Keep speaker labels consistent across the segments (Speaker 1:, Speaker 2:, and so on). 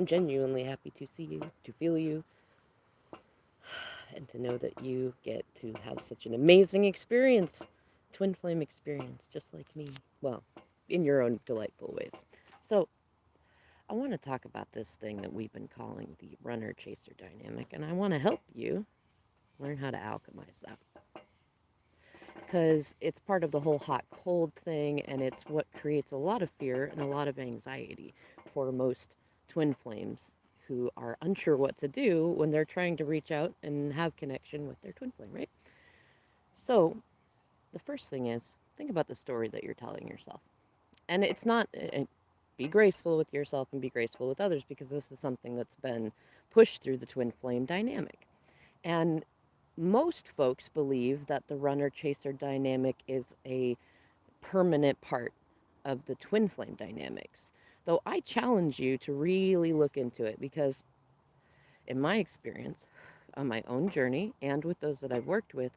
Speaker 1: I'm genuinely happy to see you, to feel you, and to know that you get to have such an amazing experience, twin flame experience, just like me. Well, in your own delightful ways. So, I want to talk about this thing that we've been calling the runner chaser dynamic, and I want to help you learn how to alchemize that because it's part of the whole hot cold thing, and it's what creates a lot of fear and a lot of anxiety for most twin flames who are unsure what to do when they're trying to reach out and have connection with their twin flame, right? So, the first thing is think about the story that you're telling yourself. And it's not, be graceful with yourself and be graceful with others because this is something that's been pushed through the twin flame dynamic. And most folks believe that the runner chaser dynamic is a permanent part of the twin flame dynamics. Though I challenge you to really look into it because, in my experience, on my own journey and with those that I've worked with,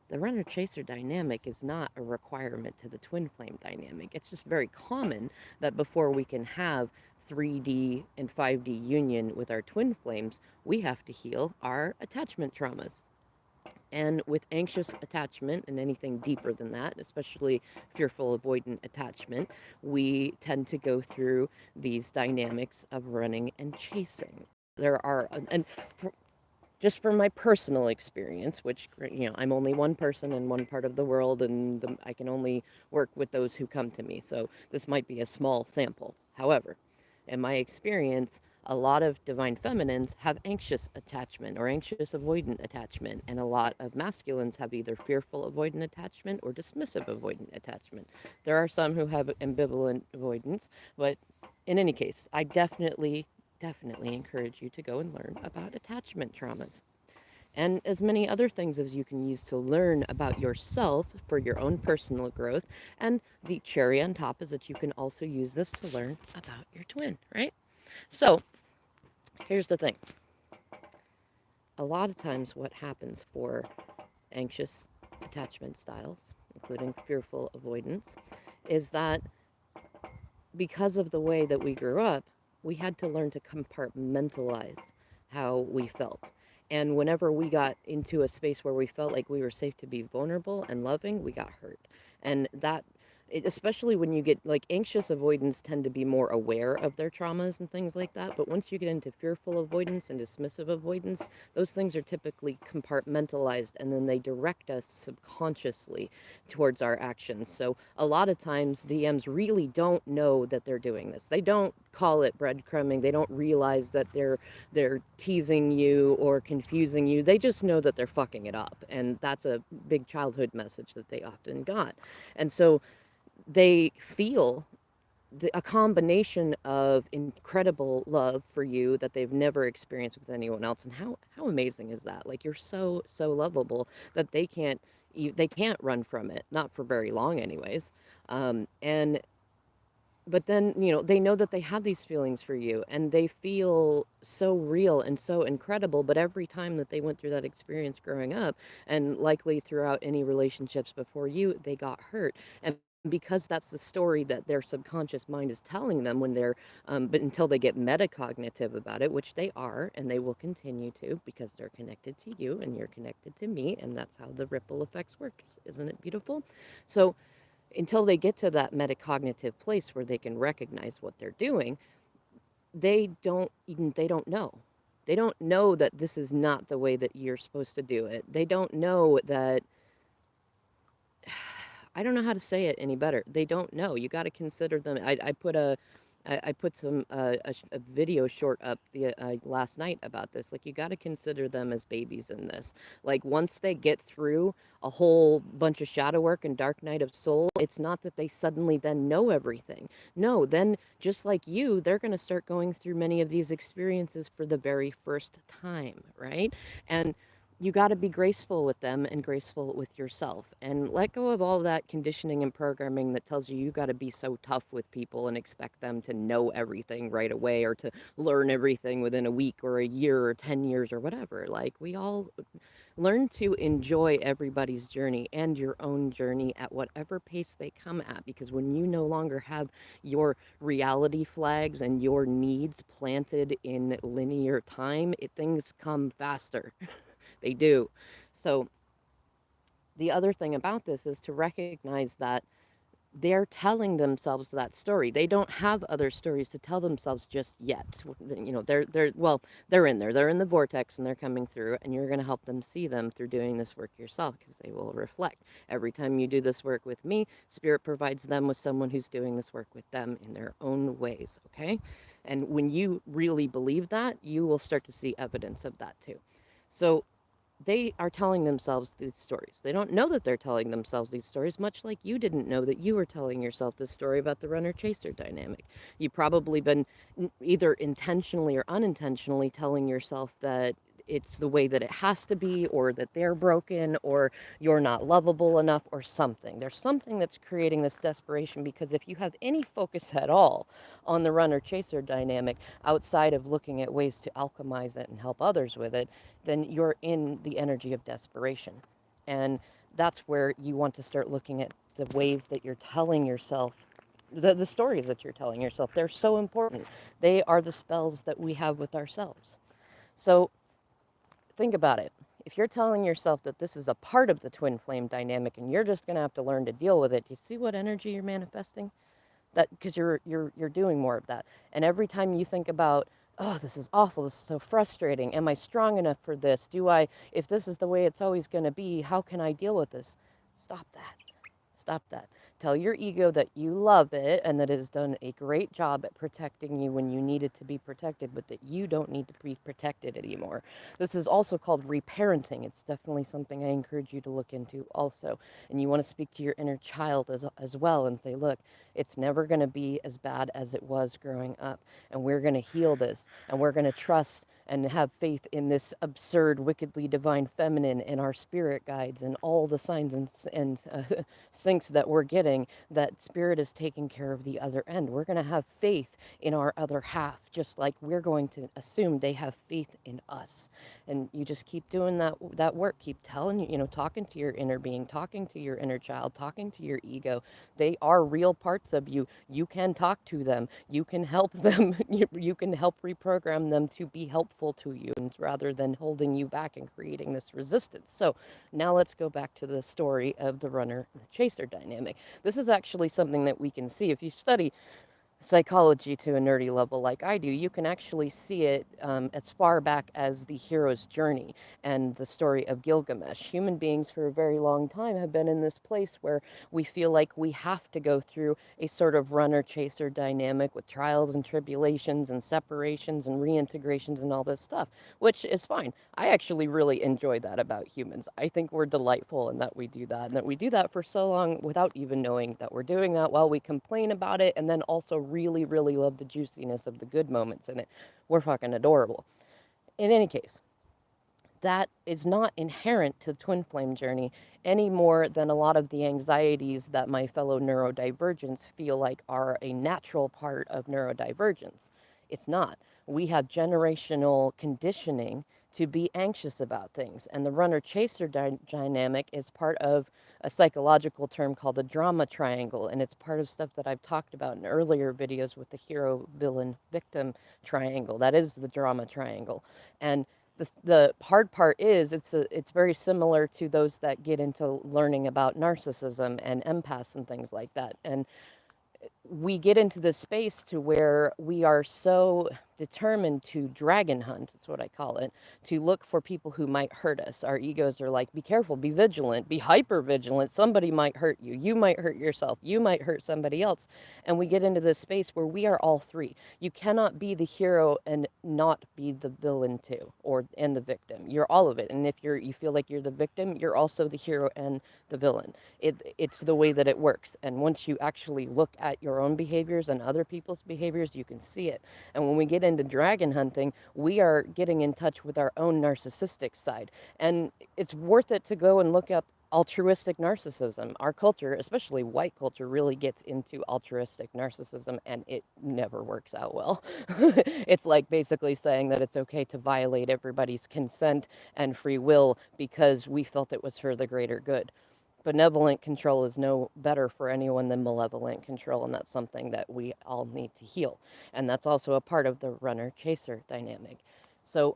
Speaker 1: the runner chaser dynamic is not a requirement to the twin flame dynamic. It's just very common that before we can have 3D and 5D union with our twin flames, we have to heal our attachment traumas. And with anxious attachment and anything deeper than that, especially fearful avoidant attachment, we tend to go through these dynamics of running and chasing. There are, and just from my personal experience, which, I'm only one person in one part of the world, and I can only work with those who come to me. So this might be a small sample. However, in my experience, a lot of divine feminines have anxious attachment or anxious avoidant attachment, and a lot of masculines have either fearful avoidant attachment or dismissive avoidant attachment. There are some who have ambivalent avoidance, but in any case, I definitely encourage you to go and learn about attachment traumas and as many other things as you can use to learn about yourself for your own personal growth. And the cherry on top is that you can also use this to learn about your twin, right? So here's the thing. A lot of times what happens for anxious attachment styles, including fearful avoidance, is that because of the way that we grew up, we had to learn to compartmentalize how we felt. And whenever we got into a space where we felt like we were safe to be vulnerable and loving, we got hurt. And especially when you get like anxious avoidance tend to be more aware of their traumas and things like that. But once you get into fearful avoidance and dismissive avoidance, those things are typically compartmentalized and then they direct us subconsciously towards our actions. So a lot of times DMs really don't know that they're doing this. They don't call it breadcrumbing. They don't realize that they're teasing you or confusing you. They just know that they're fucking it up. And that's a big childhood message that they often got. And so they feel a combination of incredible love for you that they've never experienced with anyone else. And how amazing is that? Like you're so lovable that they can't run from it, not for very long anyways. And but then they know that they have these feelings for you and they feel so real and so incredible, but every time that they went through that experience growing up and likely throughout any relationships before you, they got hurt. And because that's the story that their subconscious mind is telling them when they're but until they get metacognitive about it, which they are and they will continue to because they're connected to you and you're connected to me, and that's how the ripple effects works. Isn't it beautiful? So until they get to that metacognitive place where they can recognize what they're doing, they don't know. They don't know that this is not the way that you're supposed to do it. They don't know that I don't know how to say it any better. They don't know. You got to consider them. I put a video short up last night about this. Like, you got to consider them as babies in this. Like, once they get through a whole bunch of shadow work and dark night of soul, it's not that they suddenly then know everything. No, then just like you, they're going to start going through many of these experiences for the very first time, right? And you got to be graceful with them and graceful with yourself and let go of all that conditioning and programming that tells you you got to be so tough with people and expect them to know everything right away or to learn everything within a week or a year or 10 years or whatever. Like, Learn to enjoy everybody's journey and your own journey at whatever pace they come at, because when you no longer have your reality flags and your needs planted in linear time, things come faster. They do. So, the other thing about this is to recognize that they're telling themselves that story. They don't have other stories to tell themselves just yet. They're in there. They're in the vortex and they're coming through, and you're going to help them see them through doing this work yourself, because they will reflect. Every time you do this work with me, Spirit provides them with someone who's doing this work with them in their own ways, okay? And when you really believe that, you will start to see evidence of that too. So they are telling themselves these stories. They don't know that they're telling themselves these stories, much like you didn't know that you were telling yourself this story about the runner chaser dynamic. You probably been either intentionally or unintentionally telling yourself that it's the way that it has to be, or that they're broken, or you're not lovable enough, or something. There's something that's creating this desperation, because if you have any focus at all on the runner chaser dynamic outside of looking at ways to alchemize it and help others with it, then you're in the energy of desperation. And that's where you want to start looking at the ways that you're telling yourself, the stories that you're telling yourself. They're so important. They are the spells that we have with ourselves. So think about it. If you're telling yourself that this is a part of the twin flame dynamic and you're just going to have to learn to deal with it, do you see what energy you're manifesting? That, because you're doing more of that. And every time you think about, oh, this is awful, this is so frustrating, am I strong enough for this, if this is the way it's always going to be, how can I deal with this? Stop that. Stop that. Tell your ego that you love it and that it has done a great job at protecting you when you need it to be protected, but that you don't need to be protected anymore. This is also called reparenting. It's definitely something I encourage you to look into also. And you want to speak to your inner child as well and say, look, it's never going to be as bad as it was growing up. And we're going to heal this. And we're going to trust and have faith in this absurd, wickedly divine feminine and our spirit guides and all the signs and syncs that we're getting, that spirit is taking care of the other end. We're going to have faith in our other half, just like we're going to assume they have faith in us. And you just keep doing that work. Keep telling talking to your inner being, talking to your inner child, talking to your ego. They are real parts of you. You can talk to them. You can help them. You can help reprogram them to be helpful to you, and rather than holding you back and creating this resistance. So now let's go back to the story of the runner and the chaser dynamic. This is actually something that we can see if you study psychology to a nerdy level like I do. You can actually see it as far back as the hero's journey and the story of Gilgamesh. Human beings for a very long time have been in this place where we feel like we have to go through a sort of runner-chaser dynamic with trials and tribulations and separations and reintegrations and all this stuff, which is fine. I actually really enjoy that about humans. I think we're delightful in that we do that, and that we do that for so long without even knowing that we're doing that, while we complain about it and then also really, really love the juiciness of the good moments in it. We're fucking adorable. In any case, that is not inherent to the twin flame journey any more than a lot of the anxieties that my fellow neurodivergents feel like are a natural part of neurodivergence. It's not. We have generational conditioning to be anxious about things. And the runner chaser dynamic is part of a psychological term called the drama triangle. And it's part of stuff that I've talked about in earlier videos with the hero, villain, victim triangle. That is the drama triangle. And the hard part is it's very similar to those that get into learning about narcissism and empaths and things like that. And we get into this space to where we are so determined to dragon hunt, it's what I call it, to look for people who might hurt us. Our egos are like, be careful, be vigilant, be hyper vigilant. Somebody might hurt you. You might hurt yourself. You might hurt somebody else. And we get into this space where we are all three. You cannot be the hero and not be the villain too, and the victim. You're all of it. And if you feel like you're the victim, you're also the hero and the villain. It's the way that it works. And once you actually look at your own behaviors and other people's behaviors, you can see it. And when we get into dragon hunting, we are getting in touch with our own narcissistic side. And it's worth it to go and look up altruistic narcissism. Our culture, especially white culture, really gets into altruistic narcissism, and it never works out well. It's like basically saying that it's okay to violate everybody's consent and free will because we felt it was for the greater good. Benevolent control is no better for anyone than malevolent control, and that's something that we all need to heal. And that's also a part of the runner chaser dynamic. So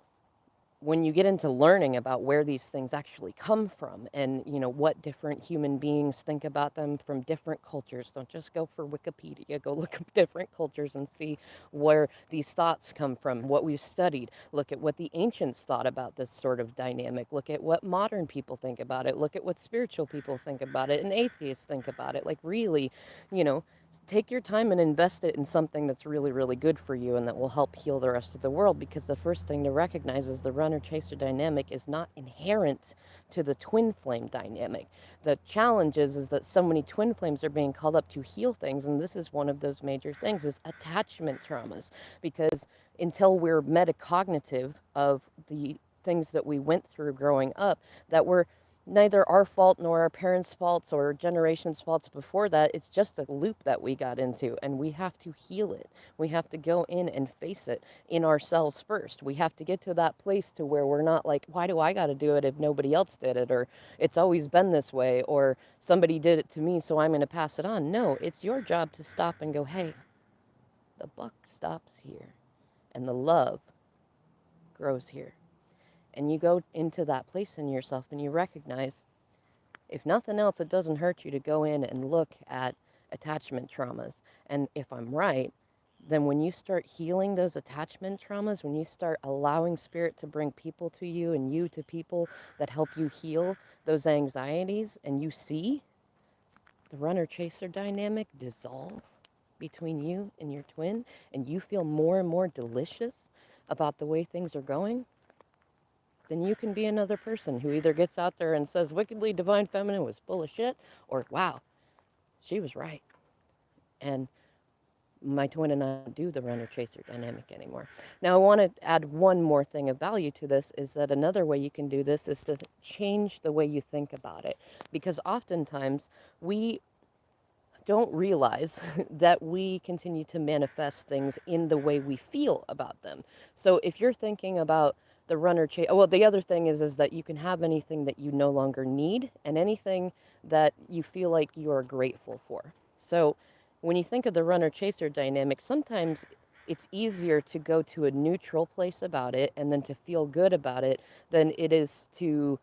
Speaker 1: when you get into learning about where these things actually come from, and what different human beings think about them from different cultures, don't just go for Wikipedia, go look up different cultures and see where these thoughts come from, what we've studied. Look at what the ancients thought about this sort of dynamic, look at what modern people think about it, look at what spiritual people think about it and atheists think about it. Like, really, you know take your time and invest it in something that's really, really good for you and that will help heal the rest of the world. Because the first thing to recognize is the runner chaser dynamic is not inherent to the twin flame dynamic. The challenge is that so many twin flames are being called up to heal things, and this is one of those major things, is attachment traumas. Because until we're metacognitive of the things that we went through growing up that were neither our fault nor our parents' faults or generations' faults before that. It's just a loop that we got into, and we have to heal it. We have to go in and face it in ourselves first. We have to get to that place to where we're not like, why do I got to do it if nobody else did it? Or it's always been this way, or somebody did it to me, so I'm going to pass it on. No, it's your job to stop and go, hey, the buck stops here, and the love grows here. And you go into that place in yourself and you recognize, if nothing else, it doesn't hurt you to go in and look at attachment traumas. And if I'm right, then when you start healing those attachment traumas, when you start allowing spirit to bring people to you and you to people that help you heal those anxieties, and you see the runner chaser dynamic dissolve between you and your twin, and you feel more and more delicious about the way things are going, then you can be another person who either gets out there and says wickedly divine feminine was full of shit, or wow, she was right. And my twin and I don't do the runner chaser dynamic anymore. Now, I want to add one more thing of value to this, is that another way you can do this is to change the way you think about it. Because oftentimes we don't realize that we continue to manifest things in the way we feel about them. So if you're thinking about the runner chase, well, the other thing is that you can have anything that you no longer need and anything that you feel like you are grateful for. So when you think of the runner chaser dynamic, sometimes it's easier to go to a neutral place about it and then to feel good about it than it is to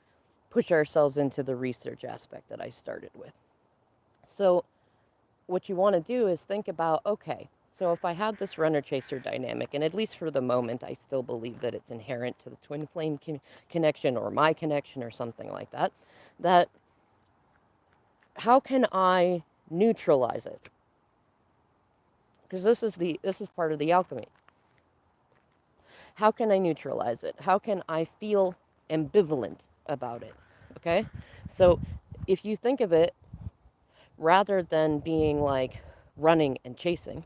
Speaker 1: push ourselves into the research aspect that I started with. So what you want to do is think about, okay, so if I had this runner chaser dynamic, and at least for the moment, I still believe that it's inherent to the twin flame connection or my connection or something like that, that how can I neutralize it? Because this is part of the alchemy. How can I neutralize it? How can I feel ambivalent about it? Okay? So if you think of it, rather than being like running and chasing,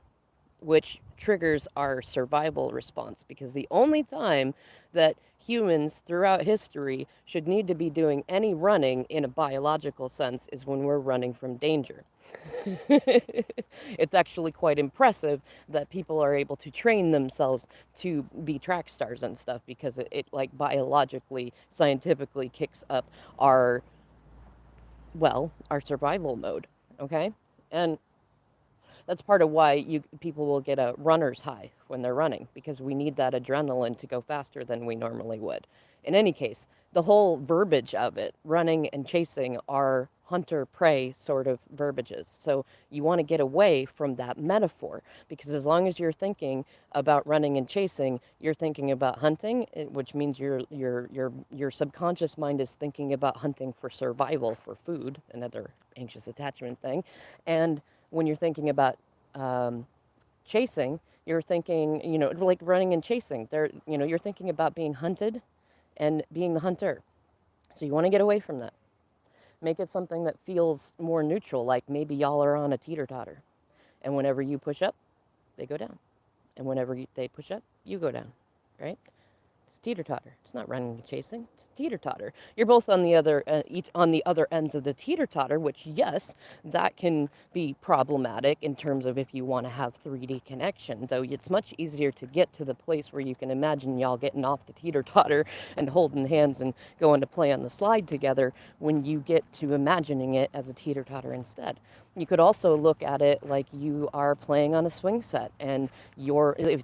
Speaker 1: which triggers our survival response, because the only time that humans throughout history should need to be doing any running in a biological sense is when we're running from danger. It's actually quite impressive that people are able to train themselves to be track stars and stuff, because it like biologically, scientifically kicks up our, well, our survival mode, okay? And that's part of why people will get a runner's high when they're running, because we need that adrenaline to go faster than we normally would. In any case, the whole verbiage of it, running and chasing, are hunter-prey sort of verbiages. So you want to get away from that metaphor, because as long as you're thinking about running and chasing, you're thinking about hunting, which means your subconscious mind is thinking about hunting for survival, for food, another anxious attachment thing. And when you're thinking about chasing, you're thinking, like running and chasing. You're thinking about being hunted and being the hunter. So you want to get away from that. Make it something that feels more neutral, like maybe y'all are on a teeter-totter. And whenever you push up, they go down. And whenever they push up, you go down, right? It's teeter-totter. It's not running and chasing. It's teeter-totter. You're both on the other each on the other ends of the teeter-totter, which yes, that can be problematic in terms of if you want to have 3D connection. Though it's much easier to get to the place where you can imagine y'all getting off the teeter-totter and holding hands and going to play on the slide together when you get to imagining it as a teeter-totter instead. You could also look at it like you are playing on a swing set and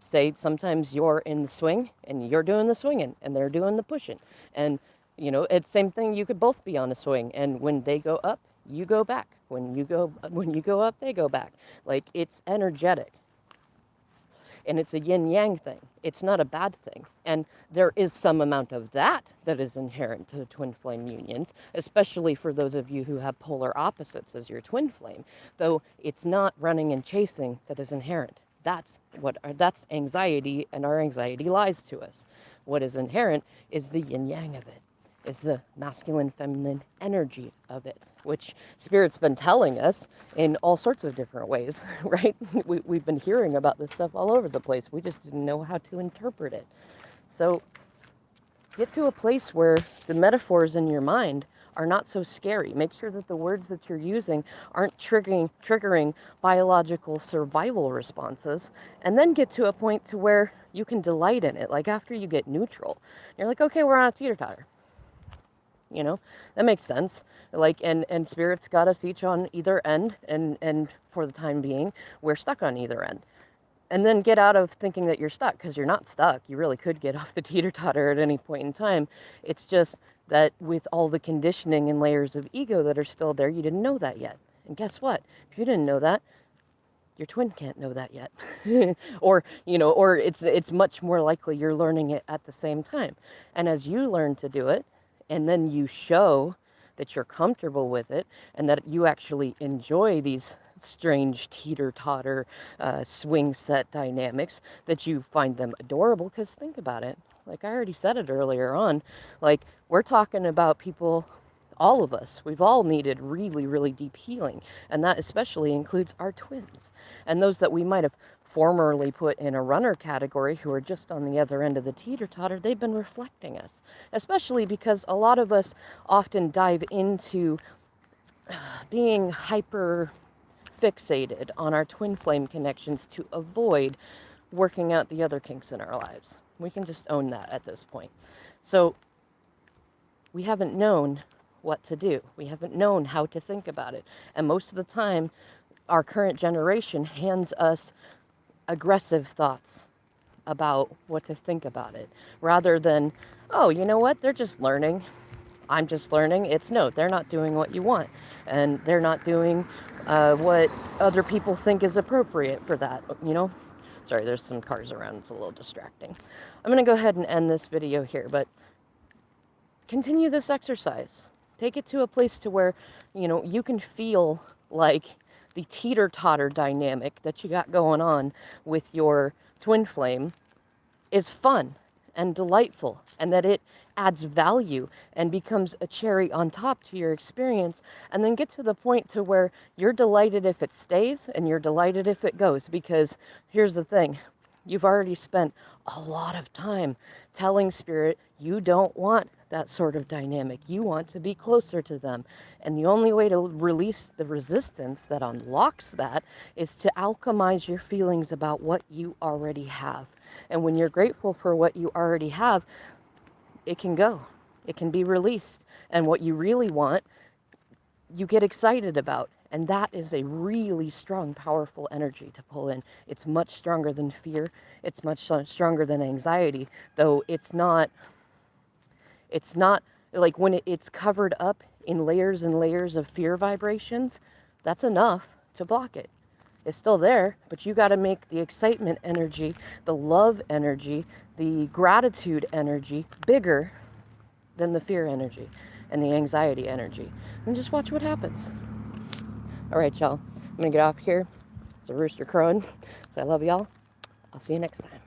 Speaker 1: say sometimes you're in the swing and you're doing the swinging and they're doing the pushing. And, it's same thing. You could both be on a swing. And when they go up, you go back. When you go up, they go back. Like it's energetic. And it's a yin yang thing. It's not a bad thing. And there is some amount of that is inherent to twin flame unions, especially for those of you who have polar opposites as your twin flame. Though it's not running and chasing that is inherent. That's anxiety, and our anxiety lies to us. What is inherent is the yin yang of it, is the masculine feminine energy of it, which Spirit's been telling us in all sorts of different ways, right? We've been hearing about this stuff all over the place. We just didn't know how to interpret it. So get to a place where the metaphors in your mind are not so scary. Make sure that the words that you're using aren't triggering biological survival responses, and then get to a point to where you can delight in it. Like after you get neutral, you're like, okay, we're on a teeter-totter. That makes sense. Like, and Spirit's got us each on either end, and for the time being, we're stuck on either end. And then get out of thinking that you're stuck, because you're not stuck. You really could get off the teeter-totter at any point in time. It's just that with all the conditioning and layers of ego that are still there, you didn't know that yet. And guess what? If you didn't know that, your twin can't know that yet. or it's much more likely you're learning it at the same time. And as you learn to do it, and then you show that you're comfortable with it and that you actually enjoy these strange teeter-totter swing set dynamics, that you find them adorable. Because think about it, like I already said it earlier on, like we're talking about people, all of us, we've all needed really, really deep healing, and that especially includes our twins and those that we might have formerly put in a runner category who are just on the other end of the teeter-totter. They've been reflecting us, especially because a lot of us often dive into being hyper fixated on our twin flame connections to avoid working out the other kinks in our lives. We can just own that at this point. So we haven't known what to do. We haven't known how to think about it. And most of the time, our current generation hands us aggressive thoughts about what to think about it, rather than, oh, you know what, they're just learning. I'm just learning. It's no, they're not doing what you want, and they're not doing what other people think is appropriate for that, Sorry, there's some cars around. It's a little distracting. I'm going to go ahead and end this video here, but continue this exercise. Take it to a place to where, you can feel like the teeter-totter dynamic that you got going on with your twin flame is fun and delightful, and that it adds value and becomes a cherry on top to your experience, and then get to the point to where you're delighted if it stays and you're delighted if it goes. Because here's the thing, you've already spent a lot of time telling Spirit you don't want that sort of dynamic. You want to be closer to them. And the only way to release the resistance that unlocks that is to alchemize your feelings about what you already have. And when you're grateful for what you already have, it can go. It can be released. And what you really want, you get excited about. And that is a really strong, powerful energy to pull in. It's much stronger than fear. It's much stronger than anxiety, though it's not like when it's covered up in layers and layers of fear vibrations, that's enough to block it. It's still there, but you got to make the excitement energy, the love energy, the gratitude energy bigger than the fear energy and the anxiety energy. And just watch what happens. All right, y'all. I'm going to get off here. There's a rooster crowing. So I love y'all. I'll see you next time.